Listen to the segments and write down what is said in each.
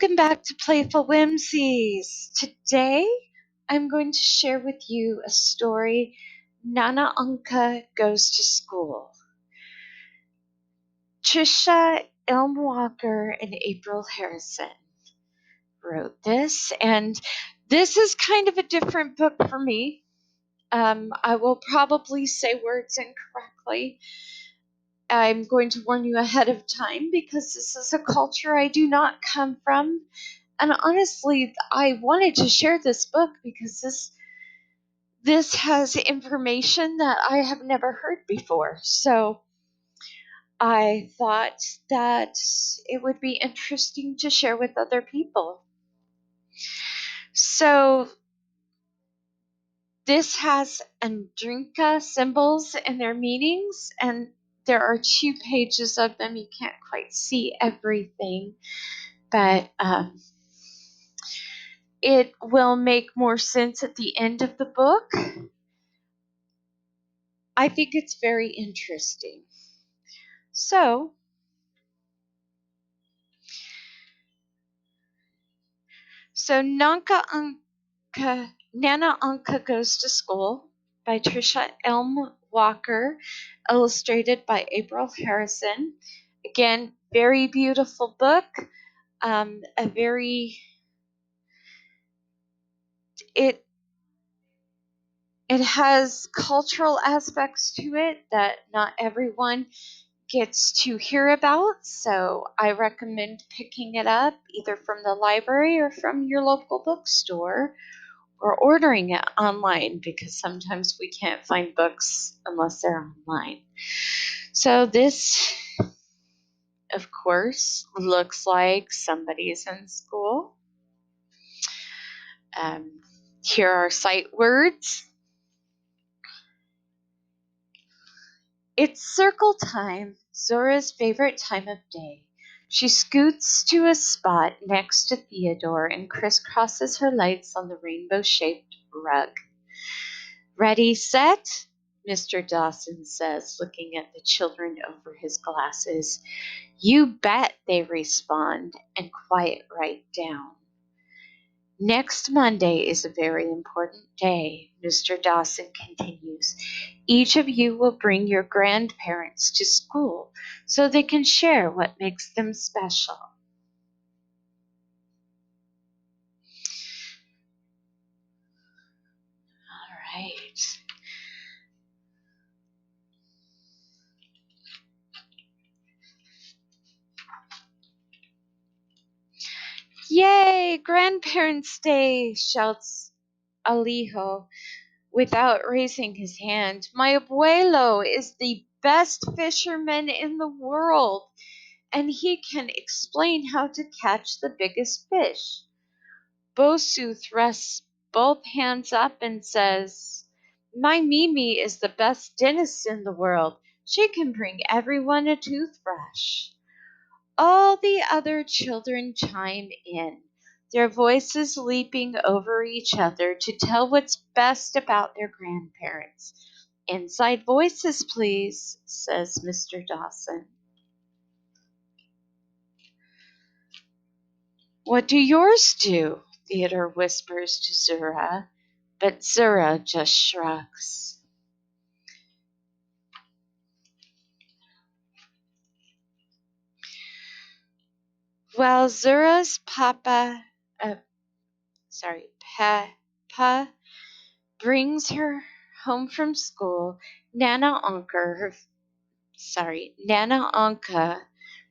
Welcome back to Playful Whimsies. Today, I'm going to share with you a story, Nana Anka Goes to School. Trisha Elm Walker and April Harrison wrote this, and this is kind of a different book for me. I will probably say words incorrectly. I'm going to warn you ahead of time because this is a culture I do not come from. And honestly, I wanted to share this book because this has information that I have never heard before. So I thought that it would be interesting to share with other people. So this has Andrinka symbols and their meanings, and there are 2 pages of them. You can't quite see everything, but it will make more sense at the end of the book. I think it's very interesting. So, Nana Anka Goes to School by Trisha Elm Walker, illustrated by April Harrison. Again, very beautiful book. It has cultural aspects to it that not everyone gets to hear about, so I recommend picking it up either from the library or from your local bookstore or ordering it online because sometimes we can't find books unless they're online. So this, of course, looks like somebody's in school. Here are sight words. It's circle time, Zora's favorite time of day. She scoots to a spot next to Theodore and crisscrosses her legs on the rainbow-shaped rug. Ready, set? Mr. Dawson says, looking at the children over his glasses. You bet, they respond, and quiet right down. Next Monday is a very important day, Mr. Dawson continues. Each of you will bring your grandparents to school so they can share what makes them special. All right. Yay, Grandparents' Day, shouts Alijo without raising his hand. My abuelo is the best fisherman in the world, and he can explain how to catch the biggest fish. Bosu thrusts both hands up and says, My Mimi is the best dentist in the world. She can bring everyone a toothbrush. All the other children chime in, their voices leaping over each other to tell what's best about their grandparents. Inside voices, please, says Mr. Dawson. What do yours do? Theodore whispers to Zura, but Zura just shrugs. While Zura's Papa brings her home from school, Nana Anka,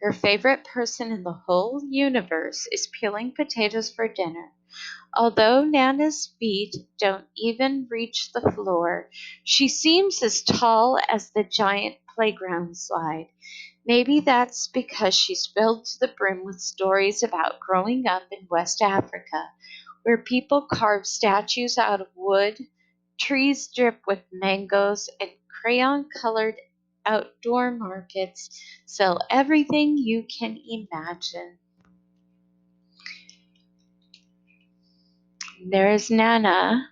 her favorite person in the whole universe, is peeling potatoes for dinner. Although Nana's feet don't even reach the floor, she seems as tall as the giant playground slide. Maybe that's because she's filled to the brim with stories about growing up in West Africa, where people carve statues out of wood, trees drip with mangoes, and crayon-colored outdoor markets sell everything you can imagine. There's Nana.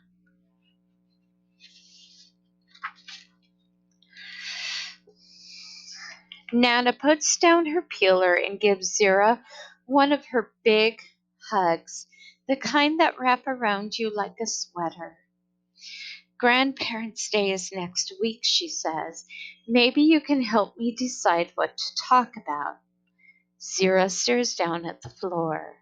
Nana puts down her peeler and gives Zira one of her big hugs, the kind that wrap around you like a sweater. Grandparents' Day is next week, she says. Maybe you can help me decide what to talk about. Zira stares down at the floor.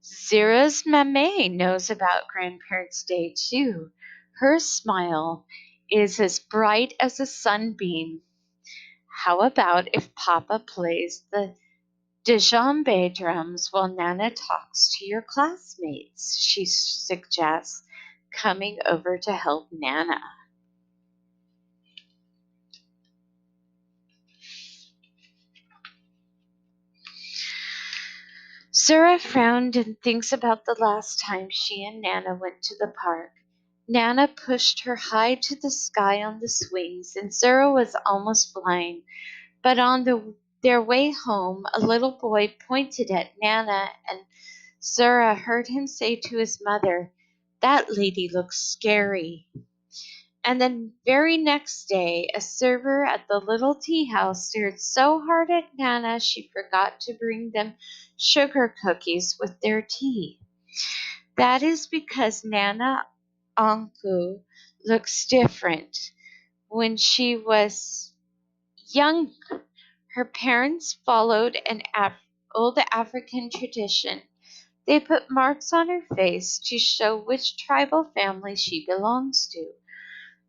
Zira's mame knows about Grandparents' Day too. Her smile is as bright as a sunbeam. How about if Papa plays the djembe drums while Nana talks to your classmates? She suggests, coming over to help Nana. Zura frowned and thinks about the last time she and Nana went to the park. Nana pushed her high to the sky on the swings, and Zura was almost flying. But on their way home, a little boy pointed at Nana, and Zura heard him say to his mother, "That lady looks scary." And then very next day, a server at the little tea house stared so hard at Nana she forgot to bring them sugar cookies with their tea. That is because Nana Anku looks different. When she was young, her parents followed an old African tradition. They put marks on her face to show which tribal family she belongs to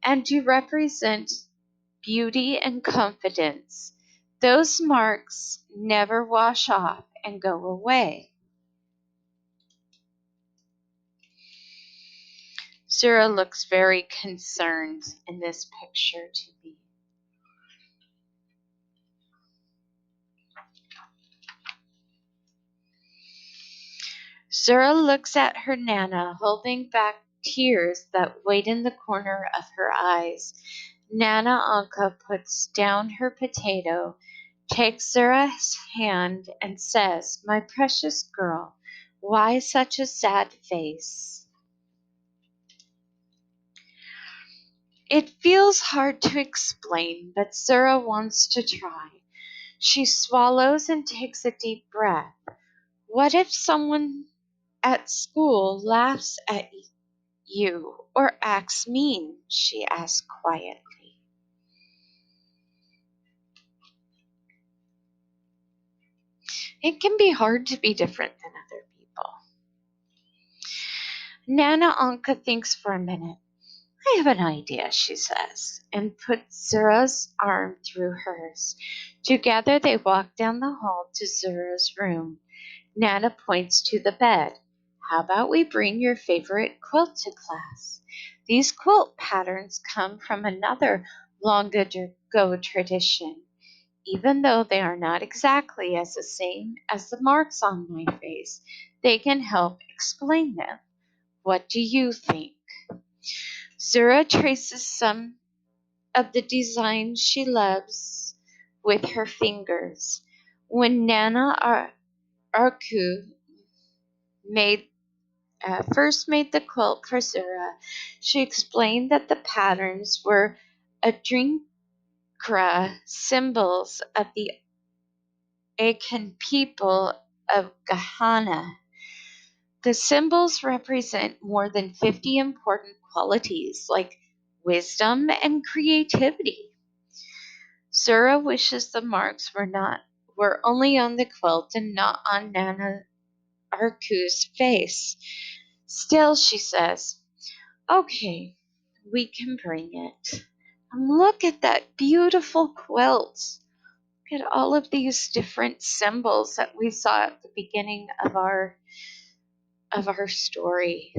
and to represent beauty and confidence. Those marks never wash off and go away. Zura looks very concerned in this picture to me. Zura looks at her Nana, holding back tears that wait in the corner of her eyes. Nana Anka puts down her potato, takes Zura's hand, and says, "My precious girl, why such a sad face?" It feels hard to explain, but Zura wants to try. She swallows and takes a deep breath. What if someone at school laughs at you or acts mean? She asked quietly. It can be hard to be different than other people. Nana Anka thinks for a minute. "I have an idea," she says, and puts Zura's arm through hers. Together they walk down the hall to Zura's room. Nana points to the bed. "How about we bring your favorite quilt to class?" These quilt patterns come from another long ago tradition. Even though they are not exactly as the same as the marks on my face, they can help explain them. What do you think? Zura traces some of the designs she loves with her fingers. When Nana Arku made first made the quilt for Zura, she explained that the patterns were Adinkra symbols of the Akan people of Ghana. The symbols represent more than 50 important qualities like wisdom and creativity. Zura wishes the marks were only on the quilt and not on Nana Arku's face. Still, she says, "Okay, we can bring it. And look at that beautiful quilt. Look at all of these different symbols that we saw at the beginning of our story."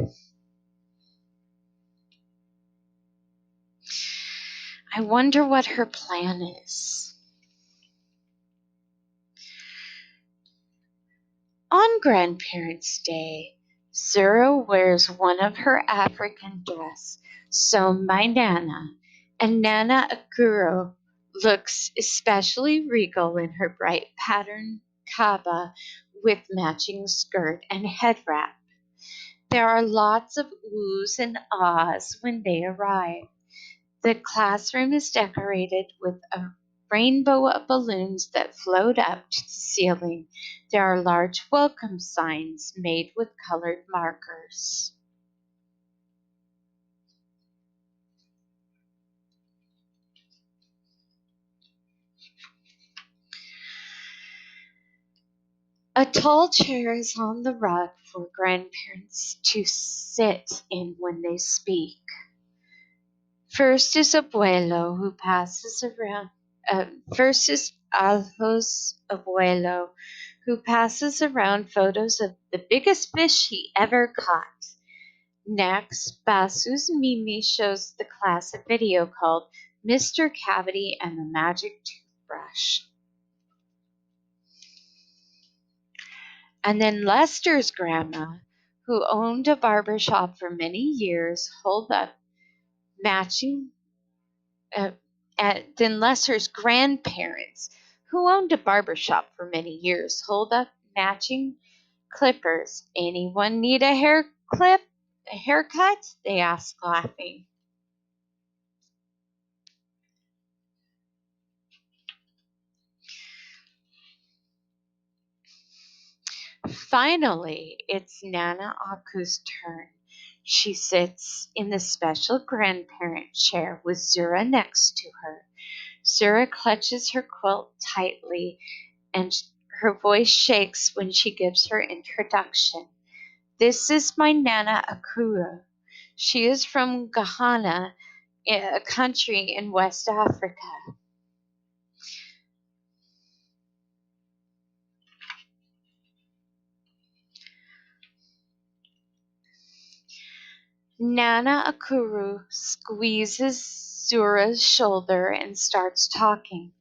I wonder what her plan is. On Grandparents' Day, Zura wears one of her African dress sewn by Nana, and Nana Akura looks especially regal in her bright patterned kaba with matching skirt and head wrap. There are lots of oohs and ahs when they arrive. The classroom is decorated with a rainbow of balloons that float up to the ceiling. There are large welcome signs made with colored markers. A tall chair is on the rug for grandparents to sit in when they speak. First is Abuelo, who passes around. First is Aljo's abuelo, who passes around photos of the biggest fish he ever caught. Next, Basu's Mimi shows the class a video called Mr. Cavity and the Magic Toothbrush. And then Lester's grandma, who owned a barber shop for many years, hold up matching. Then Lester's grandparents, who owned a barber shop for many years, hold up matching clippers. Anyone need a haircut? They asked, laughing. Finally, it's Nana Aku's turn. She sits in the special grandparent chair with Zura next to her. Zura clutches her quilt tightly, and her voice shakes when she gives her introduction. This is my Nana Akua. She is from Ghana, a country in West Africa. Nana Akuru squeezes Zura's shoulder and starts talking.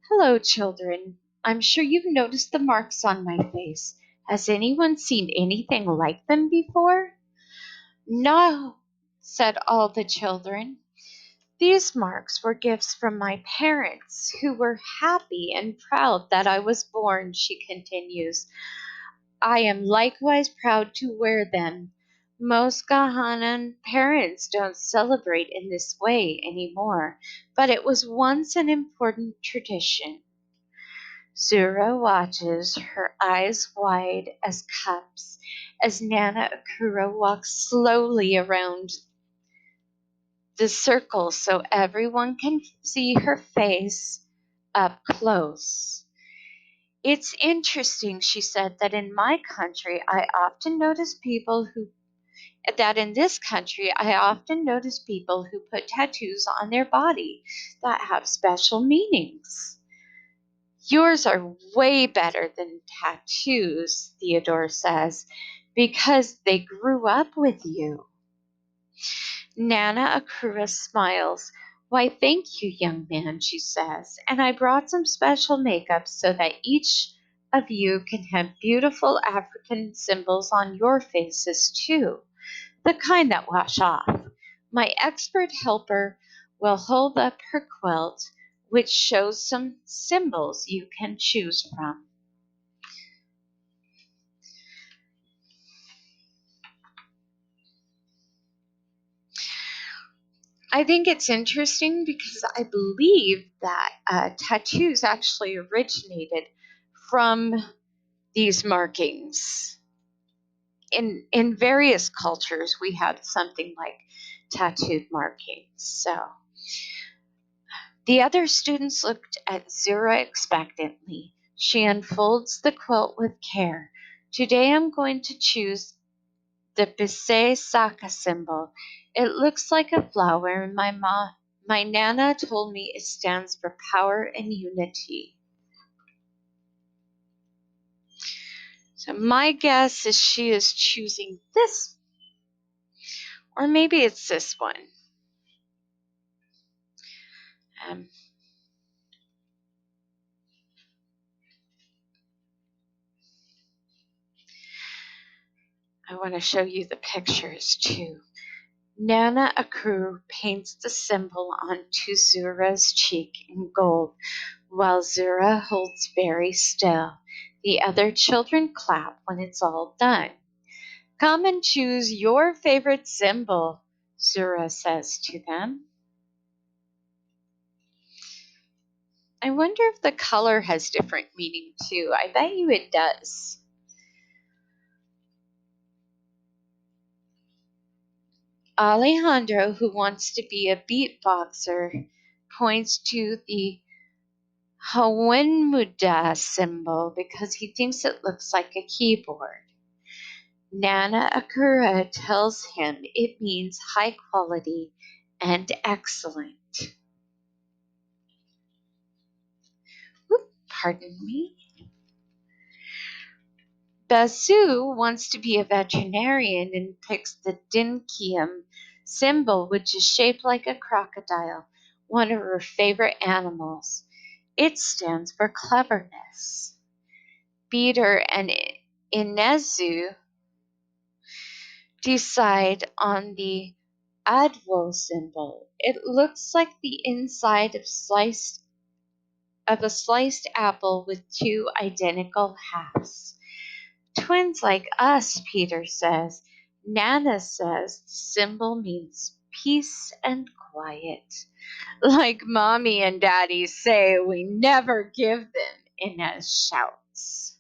Hello, children. I'm sure you've noticed the marks on my face. Has anyone seen anything like them before? No, said all the children. These marks were gifts from my parents, who were happy and proud that I was born, she continues. I am likewise proud to wear them. Most Ghanan parents don't celebrate in this way anymore, but it was once an important tradition. Zura watches, her eyes wide as cups, as Nana Akura walks slowly around the circle so everyone can see her face up close. It's interesting, she said, that in this country I often notice people who put tattoos on their body that have special meanings. Yours are way better than tattoos, Theodore says, because they grew up with you. Nana Akura smiles. Why, thank you, young man, she says, and I brought some special makeup so that each of you can have beautiful African symbols on your faces, too, the kind that wash off. My expert helper will hold up her quilt, which shows some symbols you can choose from. I think it's interesting because I believe that tattoos actually originated from these markings. In various cultures, we had something like tattooed markings. So the other students looked at Zura expectantly. She unfolds the quilt with care. Today I'm going to choose the Bisei Saka symbol. It looks like a flower, and my Nana told me it stands for power and unity. So my guess is she is choosing this, or maybe it's this one. Um, I want to show you the pictures too. Nana Akuru paints the symbol onto Zura's cheek in gold, while Zura holds very still. The other children clap when it's all done. Come and choose your favorite symbol, Zura says to them. I wonder if the color has different meaning too. I bet you it does. Alejandro, who wants to be a beatboxer, points to the Hawenmuda symbol because he thinks it looks like a keyboard. Nana Akura tells him it means high quality and excellent. Pardon me. Basu wants to be a veterinarian and picks the Dinkium symbol, which is shaped like a crocodile, one of her favorite animals. It stands for cleverness. Peter and Inezu decide on the Adwo symbol. It looks like the inside of a sliced apple with two identical halves. Twins like us, Peter says. Nana says the symbol means peace and quiet. Like mommy and daddy say, we never give them in as shouts.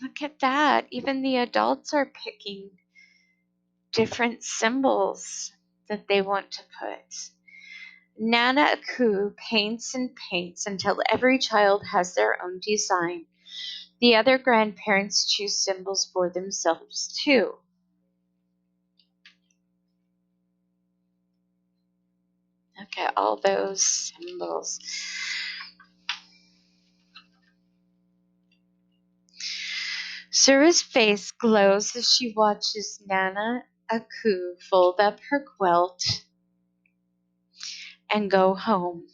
Look at that. Even the adults are picking different symbols that they want to put. Nana Aku paints and paints until every child has their own design. The other grandparents choose symbols for themselves too. Look at all those symbols. Sura's face glows as she watches Nana Aku fold up her quilt and go home.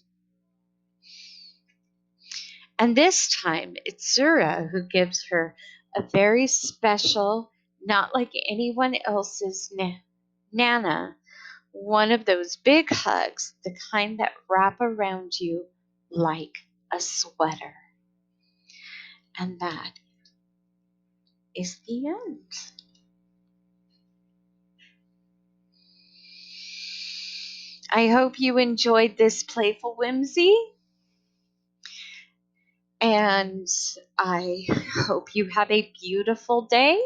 And this time it's Sura who gives her a very special, not like anyone else's Nana, one of those big hugs, the kind that wrap around you like a sweater. And that is the end. I hope you enjoyed this playful whimsy. And I hope you have a beautiful day.